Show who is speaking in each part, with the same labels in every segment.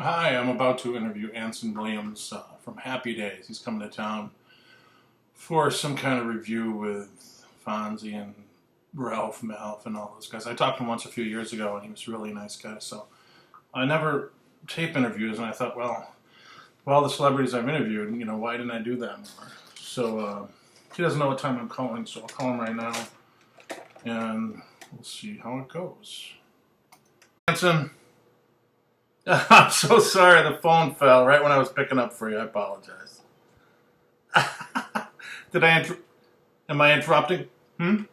Speaker 1: Hi, I'm about to interview Anson Williams from Happy Days. He's coming to town for some kind of review with Fonzie and Ralph Malph and all those guys. I talked to him once a few years ago, and he was a really nice guy. So I never tape interviews, and I thought, well, of all the celebrities I've interviewed, why didn't I do that more? So he doesn't know what time I'm calling, so I'll call him right now, and we'll see how it goes. Anson. I'm so sorry the phone fell right when I was picking up for you. I apologize. Am I interrupting? Am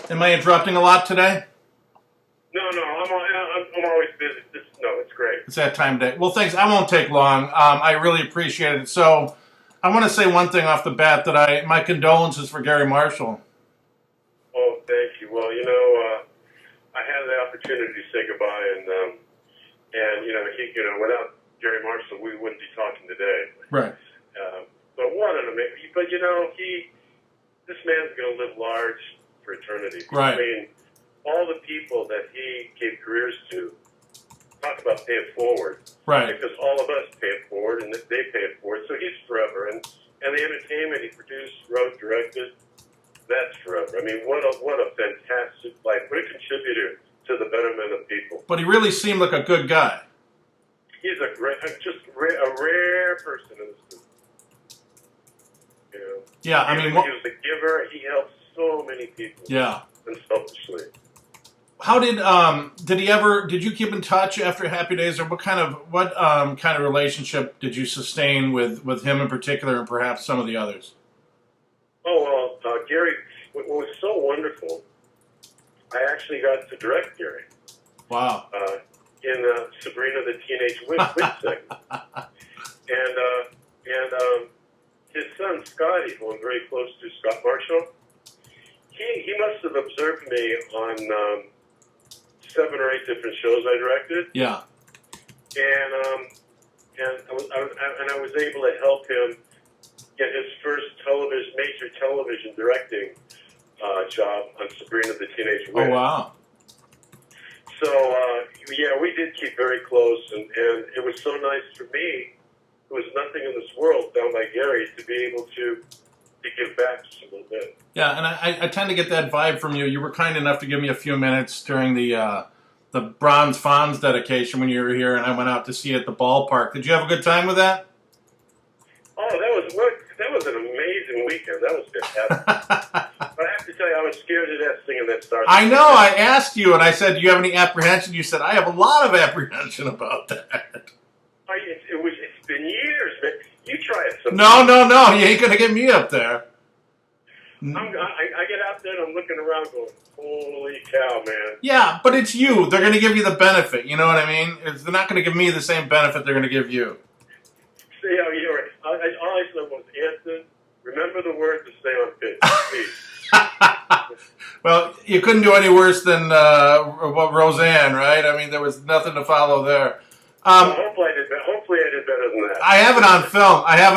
Speaker 1: I interrupting a lot today?
Speaker 2: No, I'm always busy. No, it's great.
Speaker 1: It's that time of day. Well, thanks. I won't take long. I really appreciate it. So I want to say one thing off the bat that my condolences for Gary Marshall.
Speaker 2: Oh, thank you. Well, I had the opportunity to say goodbye, and without Gary Marshall, we wouldn't be talking today.
Speaker 1: Right.
Speaker 2: But what an amazing. But this man's going to live large for eternity.
Speaker 1: Right.
Speaker 2: I mean, all the people that he gave careers to, talk about pay it forward.
Speaker 1: Right.
Speaker 2: Because all of us pay it forward, and they pay it forward. So he's forever, and the entertainment he produced, wrote, directed. That's forever. I mean, what a fantastic life. What a contributor to the betterment of people.
Speaker 1: But he really seemed like a good guy.
Speaker 2: He's a rare person in this business.
Speaker 1: Yeah, I mean,
Speaker 2: he was a giver. He helped so many people.
Speaker 1: Yeah.
Speaker 2: Unselfishly.
Speaker 1: How did you keep in touch after Happy Days, or what kind of relationship did you sustain with him in particular, and perhaps some of the others?
Speaker 2: Oh, well, Gary, what was so wonderful, I actually got to direct Gary.
Speaker 1: Wow.
Speaker 2: In Sabrina the Teenage Witch segment. And his son, Scotty, who I'm very close to, Scott Marshall, he must have observed me on 7 or 8 different shows I directed.
Speaker 1: Yeah.
Speaker 2: And I was able to help him get his first major television directing job on Sabrina the Teenage Witch.
Speaker 1: Oh, wow.
Speaker 2: So, we did keep very close, and it was so nice for me, who was nothing in this world, found by Gary, to be able to give back just a little bit.
Speaker 1: Yeah, and I tend to get that vibe from you. You were kind enough to give me a few minutes during the Bronze Fonz dedication when you were here, and I went out to see you at the ballpark. Did you have a good time with that?
Speaker 2: Oh, that was an amazing weekend. That was fantastic. But I have to tell you, I was scared to death singing that Star.
Speaker 1: I know. I asked you, and I said, "Do you have any apprehension?" You said, "I have a lot of apprehension about that."
Speaker 2: It's been years, man. You try it sometime.
Speaker 1: No. You ain't gonna get me up there.
Speaker 2: I get out there and I'm looking around going, holy cow, man.
Speaker 1: Yeah, but it's you. They're going to give you the benefit. You know what I mean? They're not going to give me the same benefit they're going to give you.
Speaker 2: See how you were. All I said was, Anson, remember the word to stay on pitch, please.
Speaker 1: Well, you couldn't do any worse than Roseanne, right? I mean, there was nothing to follow there.
Speaker 2: Hopefully I did better than that.
Speaker 1: I have it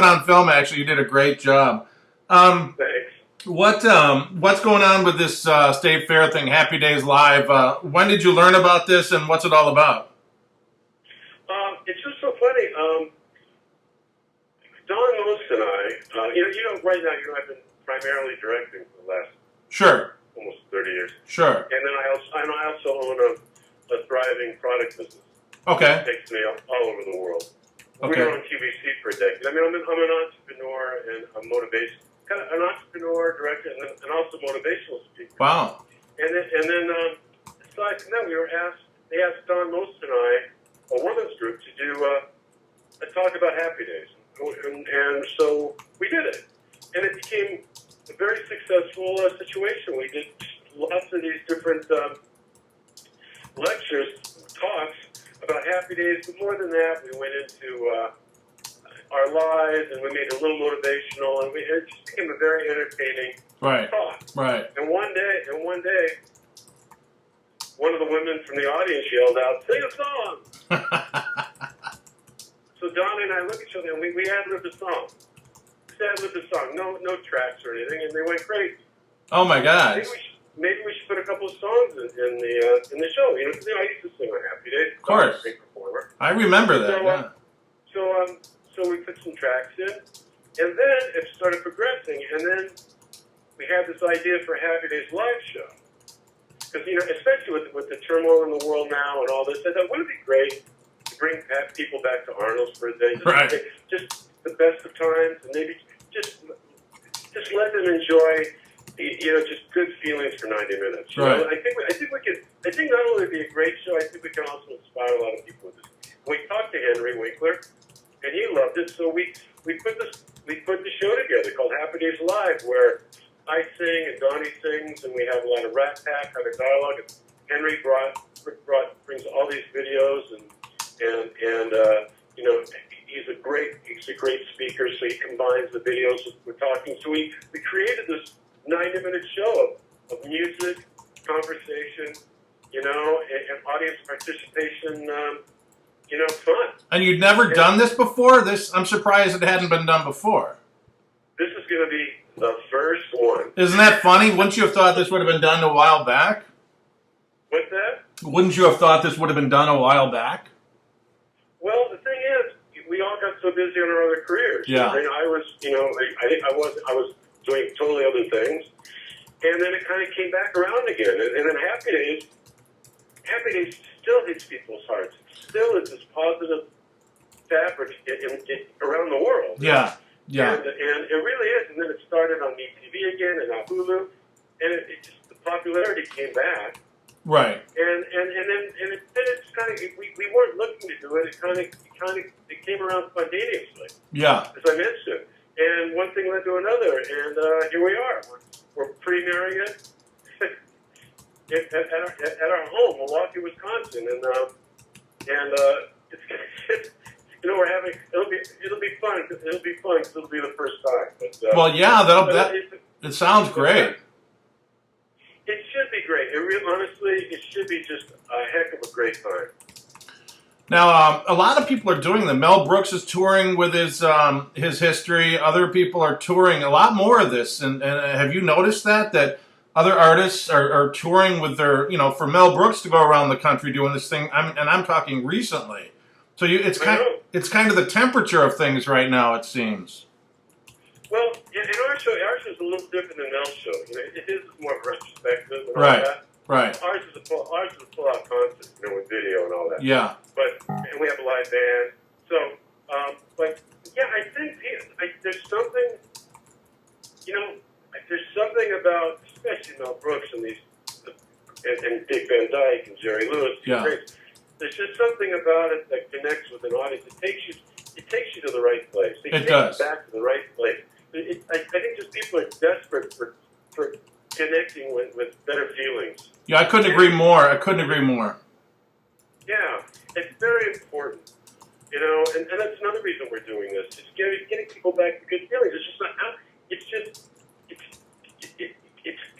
Speaker 1: on film. Actually, you did a great job.
Speaker 2: Thanks.
Speaker 1: What's going on with this State Fair thing, Happy Days Live? When did you learn about this, and what's it all about?
Speaker 2: It's just so funny. Don Most and I, right now, I've been primarily directing for the last almost 30 years.
Speaker 1: Sure.
Speaker 2: And then I also own a thriving product business.
Speaker 1: Okay.
Speaker 2: That takes me all over the world.
Speaker 1: Okay.
Speaker 2: We were on QVC for a decade. I mean, I'm an entrepreneur and a an entrepreneur, director, and also motivational speaker.
Speaker 1: Wow.
Speaker 2: And then aside from that, they asked Don Most and I, a women's group, to do a talk about Happy Days. And so we did it. And it became a very successful situation. We did lots of these different lectures, talks about Happy Days. But more than that, we went into our lives, and we made it a little motivational, and it just became a very entertaining talk.
Speaker 1: Right.
Speaker 2: And one day, one of the women from the audience yelled out, "Sing a song!" So Don and I looked at each other, and we ad-libbed the song. No tracks or anything, and they went crazy.
Speaker 1: Oh my gosh.
Speaker 2: maybe we should put a couple of songs in the show. You know, 'cause, I used to sing on Happy Days.
Speaker 1: Of course.
Speaker 2: I was a big performer.
Speaker 1: I remember that. Yeah.
Speaker 2: So we put some tracks in, and then it started progressing, and then we had this idea for Happy Days live show. Because, especially with the turmoil in the world now and all this, I thought, wouldn't it be great to bring people back to Arnold's for a day? Just the best of times, and maybe just let them enjoy, just good feelings for 90 minutes.
Speaker 1: Right.
Speaker 2: I think not only would it be a great show, I think we can also inspire a lot of people with this. We talked to Henry Winkler, and he loved it, so we put the show together called Happy Days Live, where I sing and Donnie sings, and we have a lot of rap pack kind of dialogue. And Henry brings all these videos, and he's a great speaker, so he combines the videos with talking. So we created this 90-minute show of music, conversation, and audience participation. Fun.
Speaker 1: And you'd never done this before? I'm surprised it hadn't been done before.
Speaker 2: This is going to be the first one.
Speaker 1: Isn't that funny? Wouldn't you have thought this would have been done a while back?
Speaker 2: What's that?
Speaker 1: Wouldn't you have thought this would have been done a while back?
Speaker 2: Well, the thing is, we all got so busy on our other careers.
Speaker 1: Yeah.
Speaker 2: And I was, I was doing totally other things, and then it kind of came back around again. And then Happy Days still hits people's hearts. Still is this positive fabric around the world.
Speaker 1: Yeah. Yeah.
Speaker 2: And it really is. And then it started on MeTV again and on Hulu, and the popularity came back.
Speaker 1: Right.
Speaker 2: And then it's kind of we weren't looking to do it. It came around spontaneously.
Speaker 1: Yeah.
Speaker 2: As I mentioned, and one thing led to another, and here we are. We're premiering it at our home, Milwaukee, Wisconsin, and it's we're having it'll be fun. It'll be fun because it'll be the first time. But,
Speaker 1: well, yeah, it sounds great.
Speaker 2: It should be great. Honestly, it should be just a heck of a great time.
Speaker 1: Now, a lot of people are doing them. Mel Brooks is touring with his history. Other people are touring a lot more of this. And have you noticed that other artists are touring with their, for Mel Brooks to go around the country doing this thing? I'm talking recently. So it's kind of the temperature of things right now, it seems.
Speaker 2: Well, in our show is a little different than Mel's show. His is more retrospective and all
Speaker 1: Right.
Speaker 2: that.
Speaker 1: Right.
Speaker 2: Ours is a full-out concert, with video and all that.
Speaker 1: Yeah.
Speaker 2: And we have a live band. So, but yeah, I think there's something, there's something about, especially Mel Brooks and and Dick Van Dyke and Jerry Lewis.
Speaker 1: Yeah.
Speaker 2: There's just something about it that connects with an audience. It takes you to the right place.
Speaker 1: It does.
Speaker 2: You back to the right place. I think just people are desperate for connecting with better feelings.
Speaker 1: Yeah, I couldn't agree more.
Speaker 2: Yeah, it's very important, and that's another reason we're doing this. It's getting people back to good feelings. It's just not how.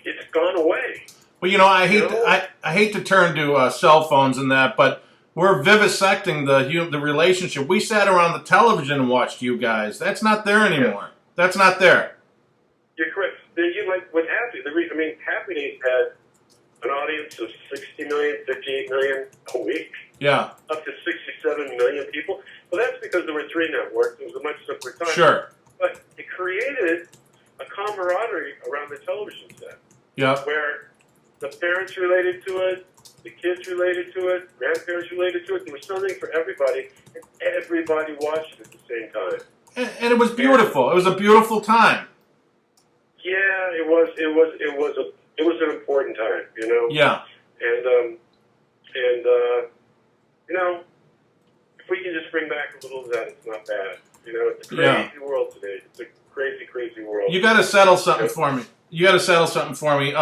Speaker 2: It's gone away.
Speaker 1: Well, I hate to turn to cell phones and that, but we're vivisecting the relationship. We sat around the television and watched you guys. That's not there anymore. Yeah. That's not there.
Speaker 2: You're correct. With Happy Days had an audience of 60 million, 58 million a week.
Speaker 1: Yeah.
Speaker 2: Up to 67 million people. Well, that's because there were 3 networks. It was a much simpler time.
Speaker 1: Sure.
Speaker 2: But it created a camaraderie around the television set.
Speaker 1: Yeah.
Speaker 2: Where the parents related to it, the kids related to it, grandparents related to it. There was something for everybody, and everybody watched it at the same time.
Speaker 1: And it was beautiful. It was a beautiful time.
Speaker 2: Yeah, it was an important time,
Speaker 1: Yeah.
Speaker 2: And if we can just bring back a little of that, it's not bad. It's a crazy world today. It's a crazy, crazy world.
Speaker 1: You got to settle something for me.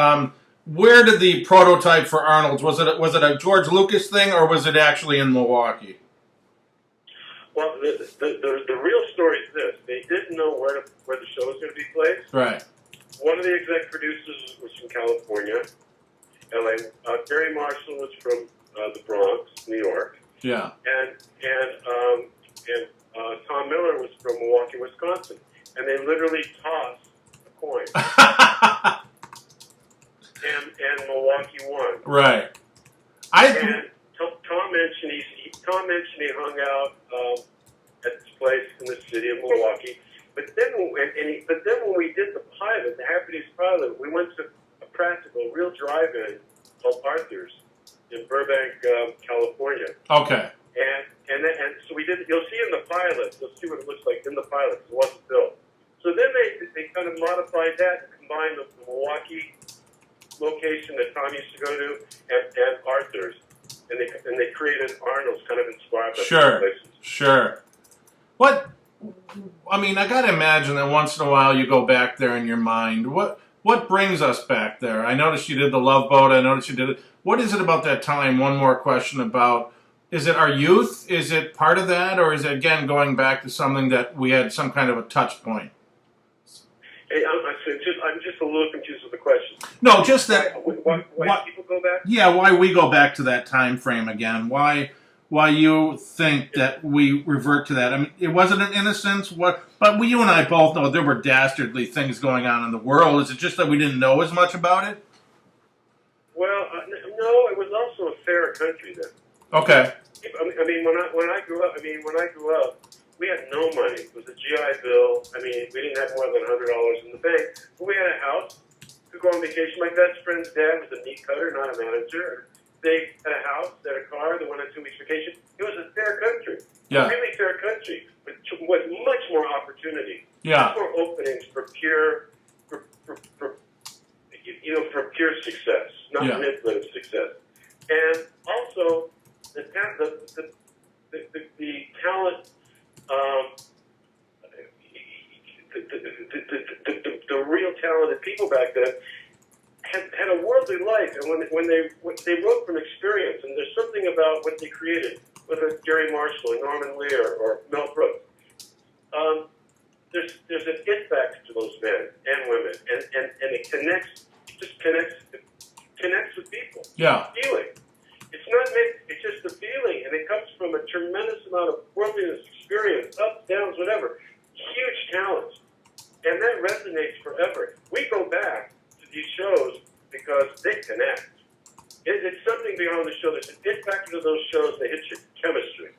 Speaker 1: Where did the prototype for Arnold's? Was it a George Lucas thing, or was it actually in Milwaukee?
Speaker 2: Well, the real story is this: they didn't know where the show was going to be placed.
Speaker 1: Right.
Speaker 2: One of the exec producers was from California, LA. Gary Marshall was from the Bronx, New York.
Speaker 1: Yeah.
Speaker 2: And Tom Miller was from Milwaukee, Wisconsin, and they literally tossed a coin.
Speaker 1: Right.
Speaker 2: And Tom mentioned he hung out at this place in the city of Milwaukee. But then when we did the pilot, the Happy Days pilot, we went to a practical, real drive-in called Arthur's in Burbank, California.
Speaker 1: Okay.
Speaker 2: And so we did. You'll see in the pilot. You'll see what it looks like in the pilot. It wasn't built. So then they kind of modified that and combined the Milwaukee location that Tom used to go to and Arthur's, and they created Arnold's, kind of inspired by those places.
Speaker 1: Sure. What? I mean, I got to imagine that once in a while you go back there in your mind. What brings us back there? I noticed you did the Love Boat. I noticed you did it. What is it about that time? One more question about, is it our youth? Is it part of that? Or is it, again, going back to something that we had some kind of a touch point?
Speaker 2: Hey, I'm just a little confused with the question.
Speaker 1: No, just that.
Speaker 2: Why people go back?
Speaker 1: Yeah, why we go back to that time frame again? Why you think that we revert to that? I mean, it wasn't an innocence. But you and I both know there were dastardly things going on in the world. Is it just that we didn't know as much about it?
Speaker 2: Well, no, it was also a fairer country then.
Speaker 1: Okay.
Speaker 2: I mean, when I grew up, we had no money. It was a GI Bill. I mean, we didn't have more than $100 in the bank. But we had a house. Could go on vacation. My best friend's dad was a meat cutter, not a manager. They had a house, they had a car, they went on 2 weeks vacation. It was a fair country.
Speaker 1: Yeah.
Speaker 2: A really fair country with much more opportunity.
Speaker 1: Yeah.
Speaker 2: Much more openings for pure success, not manipulative success. And also the talent, the real talented people back then had a worldly life, and when they wrote from experience, and there's something about what they created, whether it's Gary Marshall or Norman Lear or Mel Brooks, there's an it factor to those men and women, and it connects with people.
Speaker 1: Yeah.
Speaker 2: Feeling. It's not meant. It's just a feeling, and it comes from a tremendous amount of worldliness, experience, ups, downs, whatever. Huge talent, and that resonates forever. We go back to these shows because they connect. It's something beyond the show. There's an it factor to those shows. They hit your chemistry.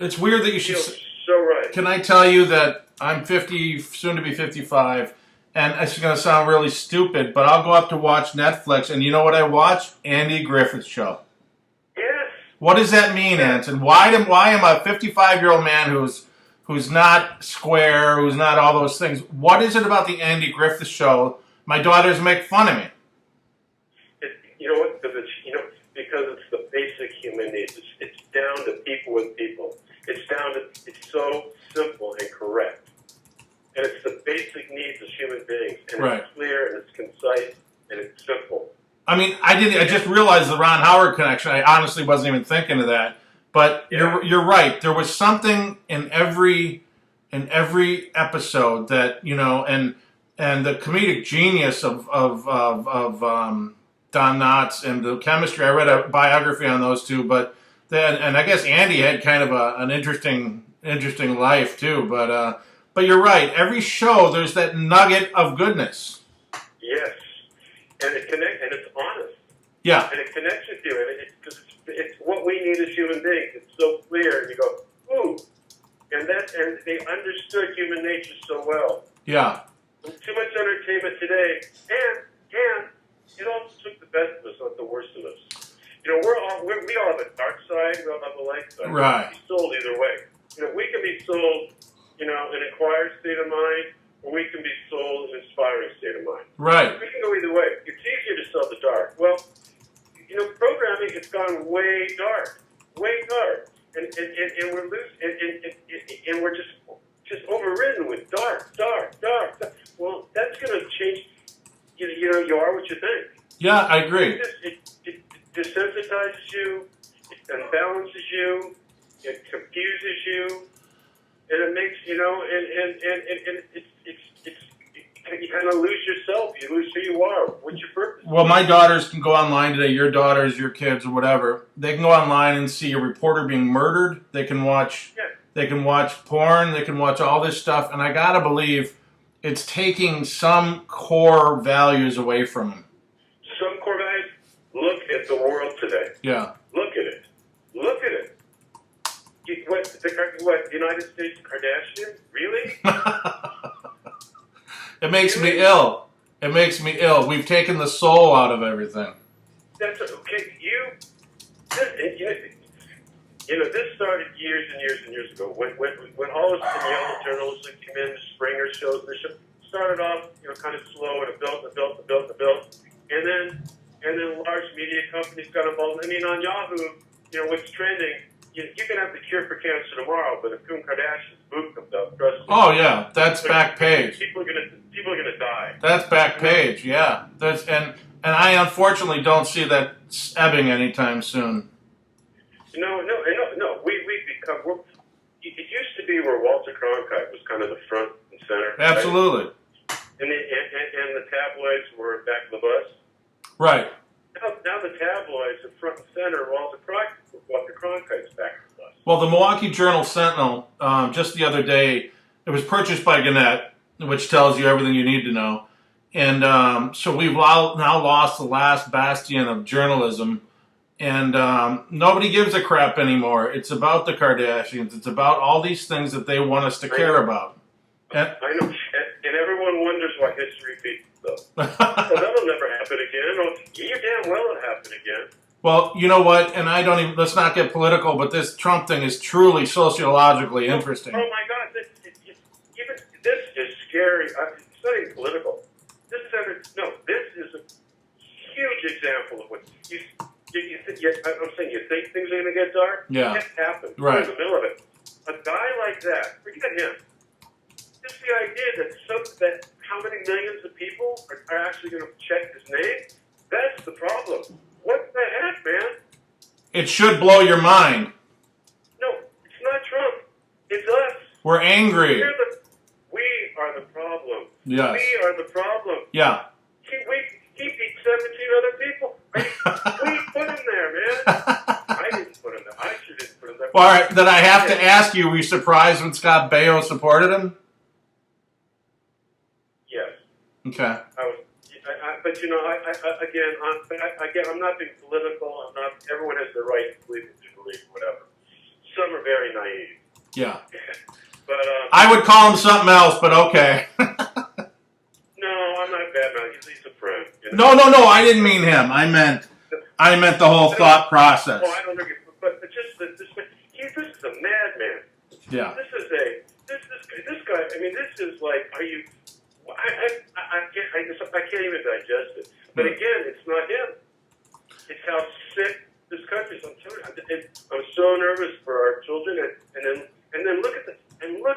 Speaker 1: It's weird that you should.
Speaker 2: So right.
Speaker 1: Can I tell you that I'm 50, soon to be 55, and it's going to sound really stupid, but I'll go up to watch Netflix, and you know what I watch? Andy Griffith's show.
Speaker 2: Yes.
Speaker 1: What does that mean, Anson? Why am a 55-year-old man who's not square, who's not all those things? What is it about the Andy Griffith show? My daughters make fun of me.
Speaker 2: You know what? Because it's the basic human needs. It's down to people with people. It's so simple and correct. And it's the basic needs of human beings. And
Speaker 1: right.
Speaker 2: It's clear and it's concise and it's simple.
Speaker 1: I mean, I just realized the Ron Howard connection. I honestly wasn't even thinking of that. But you're right. There was something in every episode that, you know, and the comedic genius of Don Knotts and the chemistry. I read a biography on those two, but and I guess Andy had kind of an interesting life too. But you're right. Every show there's that nugget of goodness.
Speaker 2: Yes, and it connects, and it's honest.
Speaker 1: Yeah,
Speaker 2: and it connects with you, and it's what we need as human beings. It's so clear, and you go, ooh, and they understood human nature so well.
Speaker 1: Yeah.
Speaker 2: Too much entertainment today, and it also took the best of us, not the worst of us. You know, we all have a dark side, we all have a light side.
Speaker 1: Right.
Speaker 2: We can be sold either way. You know, we can be sold, you know, an acquired state of mind, or we can be sold an inspiring state of mind.
Speaker 1: Right.
Speaker 2: We can go either way. It's easier to sell the dark. Well, you know, programming has gone way dark, and we're losing, and we're just overridden with dark. Well, that's going to change. You know, you are what you think.
Speaker 1: Yeah, I agree.
Speaker 2: It desensitizes you, it unbalances you, it confuses you, and it makes, you know, and it's you kind of lose yourself. You lose who you are. What's your purpose?
Speaker 1: Well, my daughters can go online today, your daughters, your kids, or whatever. They can go online and see a reporter being murdered. They can watch porn. They can watch all this stuff. And I got to believe it's taking some core values away from them.
Speaker 2: Some core values. Look at at the world today.
Speaker 1: Yeah.
Speaker 2: Look at it. Look at it. What, United States Kardashian? Really?
Speaker 1: It makes me ill. It makes me ill. We've taken the soul out of everything.
Speaker 2: That's okay. This started years and years and years ago. When all of the yellow journalists that came in, Springer shows, the show started off, kind of slow, and it built, and then large media companies got involved. I mean, on Yahoo, what's trending? You can have the cure for cancer tomorrow, but if Kim Kardashian's boob comes out, trust me.
Speaker 1: Oh yeah, that's back page.
Speaker 2: People are gonna die.
Speaker 1: That's back page. Yeah. And I unfortunately don't see that ebbing anytime soon.
Speaker 2: No. It used to be where Walter Cronkite was kind of the front and center.
Speaker 1: Absolutely.
Speaker 2: Right? And the tabloids were back of the bus.
Speaker 1: Right.
Speaker 2: Now the tabloids are front and center. Walter Cronkite's back of the bus.
Speaker 1: Well, the Milwaukee Journal-Sentinel, just the other day, it was purchased by Gannett, which tells you everything you need to know. And so we've now lost the last bastion of journalism. And nobody gives a crap anymore. It's about the Kardashians. It's about all these things that they want us to care about.
Speaker 2: I know. And everyone wonders why history repeats itself. Well, that'll never happen again. Oh, you're damn well it'll happen again.
Speaker 1: Well, you know what? And let's not get political, but this Trump thing is truly sociologically interesting.
Speaker 2: Oh my God. This is scary. It's not even political. This is a huge example of what I'm saying. You think things are going to get dark?
Speaker 1: Yeah.
Speaker 2: It happens.
Speaker 1: Right.
Speaker 2: We're in the middle of it. A guy like that, forget him. Just the idea that how many millions of people are actually going to check his name, that's the problem. What the heck, man?
Speaker 1: It should blow your mind.
Speaker 2: No, it's not Trump. It's us.
Speaker 1: We're angry.
Speaker 2: We are the problem.
Speaker 1: Yes.
Speaker 2: We are the problem.
Speaker 1: Yeah.
Speaker 2: He beat 17 other people. We put him there, man. I didn't put him there. I sure didn't put him there.
Speaker 1: Well, all right, then I have to ask you, were you surprised when Scott Baio supported him?
Speaker 2: Yes.
Speaker 1: Okay.
Speaker 2: I was, but I'm not being political. Everyone has the right to believe what they believe, whatever. Some are very naive.
Speaker 1: Yeah.
Speaker 2: But
Speaker 1: I would call him something else, but okay.
Speaker 2: No, I'm not bad man. He's a friend.
Speaker 1: No, I didn't mean him. I meant the whole thought process.
Speaker 2: Oh, I don't know, but just this is a madman.
Speaker 1: Yeah.
Speaker 2: This guy. I mean, this is like, are you? I can't even digest it. But again, it's not him. It's how sick this country is. I'm so nervous for our children, and then look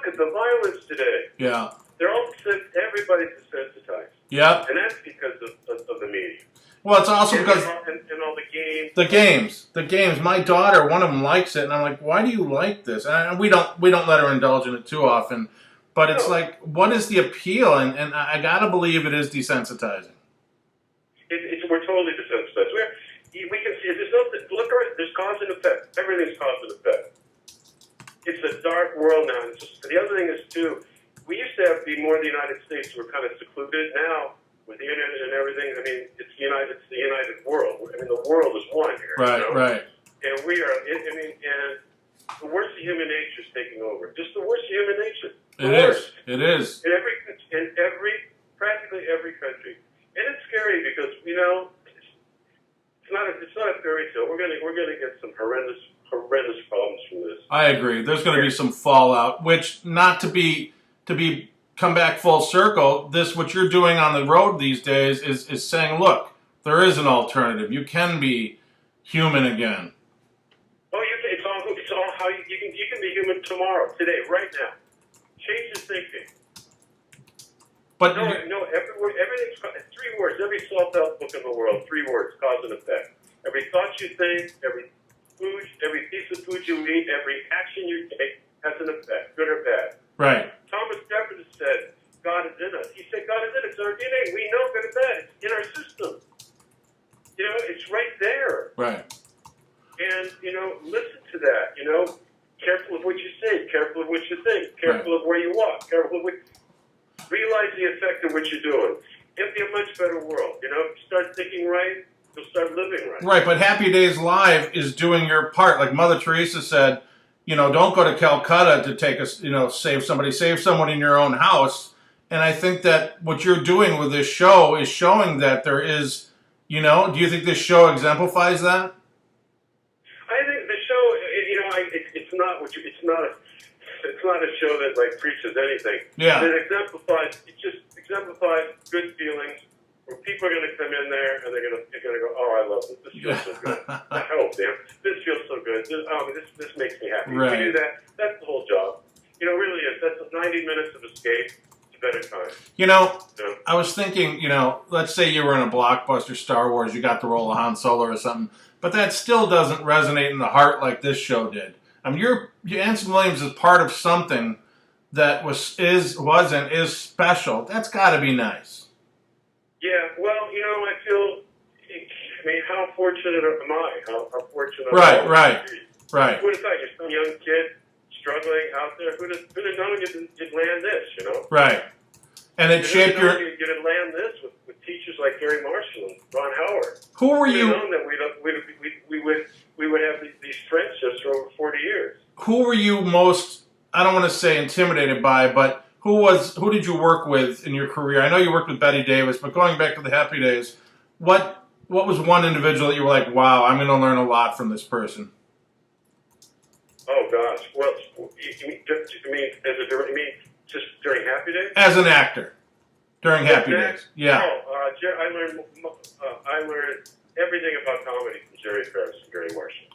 Speaker 2: at the violence today.
Speaker 1: Yeah.
Speaker 2: They're all everybody's desensitized.
Speaker 1: Yep.
Speaker 2: And that's because of the media.
Speaker 1: Well, it's also because
Speaker 2: and all the games.
Speaker 1: The games. My daughter, one of them likes it, and I'm like, why do you like this? And we don't let her indulge in it too often. But it's like, what is the appeal? And I gotta believe it is desensitizing.
Speaker 2: We're totally desensitized. We can see there's cause and effect. Everything's cause and effect. It's a dark world now. The other thing is too. We used to be more the United States. We're kind of secluded now with the internet and everything. I mean, it's the united world. I mean, the world is one here.
Speaker 1: Right, right.
Speaker 2: And we are. And the worst of human nature is taking over. Just the worst of human nature.
Speaker 1: It is.
Speaker 2: In practically every country, and it's scary because it's not a fairy tale. We're gonna get some horrendous problems from this.
Speaker 1: I agree. There's going to be some fallout, which not to come back full circle. What you're doing on the road these days is saying, look, there is an alternative. You can be human again.
Speaker 2: Oh, it's all how you can be human tomorrow, today, right now. Change your thinking.
Speaker 1: But
Speaker 2: everything's 3 words. Every self-help book in the world, 3 words: cause and effect. Every thought you think, every piece of food you eat, every action you take has an effect, good or bad.
Speaker 1: Right.
Speaker 2: Thomas Jefferson said, God is in us. He said, God is in us. It's our DNA. We know good and bad. It's in our system. It's right there.
Speaker 1: Right.
Speaker 2: And, listen to that. Careful of what you say. Careful of what you think. Careful of where you walk. Careful of what... Realize the effect of what you're doing. It'll be a much better world. If you start thinking right, you'll start living right.
Speaker 1: Right, but Happy Days Live is doing your part. Like Mother Teresa said, don't go to Calcutta to take us, save somebody, save someone in your own house. And I think that what you're doing with this show is showing that there is, do you think this show exemplifies that?
Speaker 2: I think the show, it's not what it's not a show that like preaches anything.
Speaker 1: Yeah.
Speaker 2: It just exemplifies good feelings where people are going to come in there and they're going to go, oh, I love this. This feels so good. Oh, damn, this feels so good. This makes me happy.
Speaker 1: Right.
Speaker 2: If you do that, that's the whole job. It really is. That's 90 minutes of escape. It's a better time.
Speaker 1: I was thinking, let's say you were in a blockbuster Star Wars, you got the role of Han Solo or something, but that still doesn't resonate in the heart like this show did. I mean, Anson Williams is part of something that was and is special. That's got to be nice.
Speaker 2: Yeah, well, I feel, how fortunate am I? How fortunate am I?
Speaker 1: Right.
Speaker 2: Who would have thought you're some young kid struggling out there? Who'd have known you'd land this,
Speaker 1: Right. And it shaped your...
Speaker 2: You'd land this with teachers like Gary Marshall and Ron Howard.
Speaker 1: Who were you...
Speaker 2: known that we would have these friendships for over 40 years.
Speaker 1: Who were you most, I don't want to say intimidated by, but who did you work with in your career? I know you worked with Betty Davis, but going back to the Happy Days, what was one individual that you were like, wow, I'm going to learn a lot from this person?
Speaker 2: Oh, gosh. Well, you mean just during Happy Days?
Speaker 1: As an actor. During Happy Days. Yeah.
Speaker 2: Oh, I learned everything about comedy from Jerry Ferris and Gary Marshall.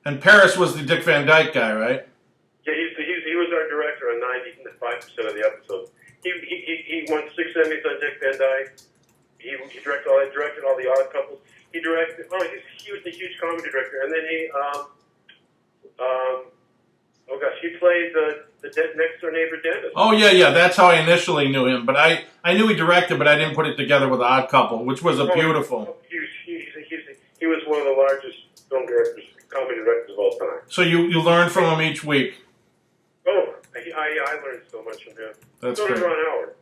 Speaker 1: And Paris was the Dick Van Dyke guy, right?
Speaker 2: Yeah, he was our director on 95% of the episodes. He won 6 Emmys on Dick Van Dyke. He directed all the Odd Couples. He was a huge comedy director. And then he played the next door neighbor dentist.
Speaker 1: Oh, yeah, that's how I initially knew him. But I knew he directed, but I didn't put it together with Odd Couple, which was beautiful.
Speaker 2: He was one of the largest film directors, comedy directors of all time.
Speaker 1: So you learned from him each week?
Speaker 2: Oh, I learned so much from him.
Speaker 1: That's
Speaker 2: so
Speaker 1: great.
Speaker 2: did Ron Howard.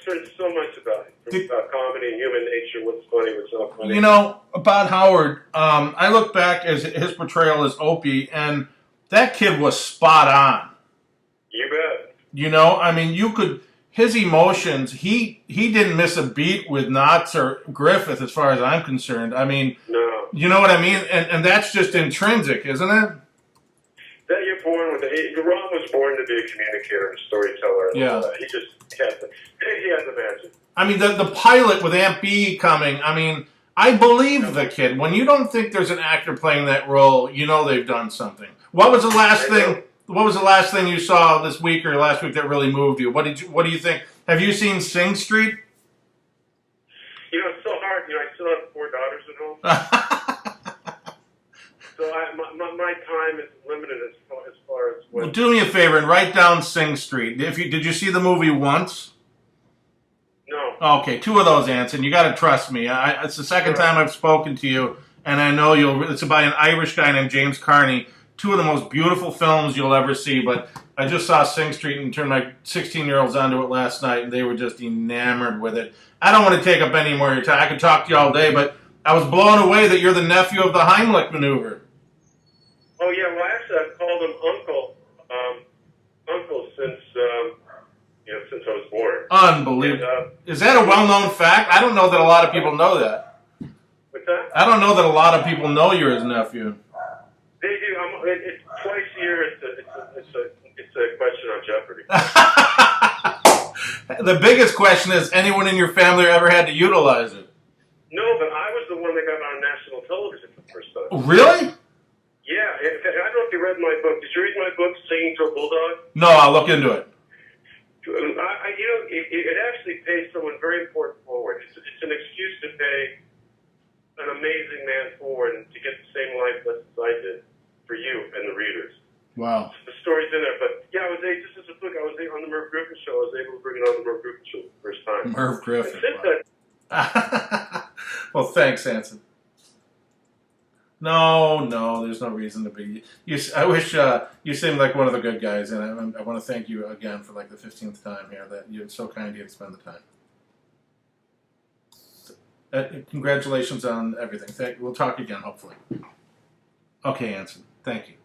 Speaker 2: Learned so much about comedy and human nature, what's funny, what's not funny.
Speaker 1: About Howard, I look back as his portrayal as Opie, and that kid was spot on.
Speaker 2: You bet.
Speaker 1: You could... His emotions, he didn't miss a beat with Knotts or Griffith as far as I'm concerned.
Speaker 2: No.
Speaker 1: You know what I mean? And that's just intrinsic, isn't it?
Speaker 2: That you're born with it. Ron was born to be a communicator and storyteller. And all that. He just had the magic.
Speaker 1: The pilot with Aunt B coming, I believe the kid. When you don't think there's an actor playing that role, they've done something. What was the last thing you saw this week or last week that really moved you? What do you think? Have you seen Sing Street?
Speaker 2: It's so hard. I still have 4 daughters at home. So my time is limited as far as what...
Speaker 1: Well, do me a favor and write down Sing Street. Did you see the movie once?
Speaker 2: No.
Speaker 1: Okay, 2 of those, Anson. You got to trust me. It's the second time I've spoken to you, and I know it's about an Irish guy named James Carney. 2 of the most beautiful films you'll ever see, but I just saw Sing Street and turned my 16-year-olds onto it last night, and they were just enamored with it. I don't want to take up any more of your time. I could talk to you all day, but I was blown away that you're the nephew of the Heimlich maneuver.
Speaker 2: Oh, yeah. Well, actually, I've called him Uncle since I was born.
Speaker 1: Unbelievable. And, is that a well-known fact? I don't know that a lot of people know that.
Speaker 2: What's that?
Speaker 1: I don't know that a lot of people know you're his nephew.
Speaker 2: They do. It's twice a year. It's a question on Jeopardy.
Speaker 1: The biggest question is, anyone in your family ever had to utilize it?
Speaker 2: No, but I was the one that got on national television for the first time.
Speaker 1: Really?
Speaker 2: Yeah. I don't know if you read my book. Did you read my book, Singing to a Bulldog?
Speaker 1: No, I'll look into it.
Speaker 2: It actually pays someone very important forward. It's an excuse to pay an amazing man forward and to get the same life lessons I did for you and the readers.
Speaker 1: Wow.
Speaker 2: The story's in there, but yeah, just as a book, I was on the Merv Griffin show. I was able to bring it on the Merv Griffin show the first time.
Speaker 1: Merv Griffin.
Speaker 2: Wow.
Speaker 1: Well, thanks, Anson. No, there's no reason to be. I wish you seemed like one of the good guys, and I want to thank you again for like the 15th time here that you're so kind to spend the time. Congratulations on everything. We'll talk again, hopefully. Okay, Anson. Thank you.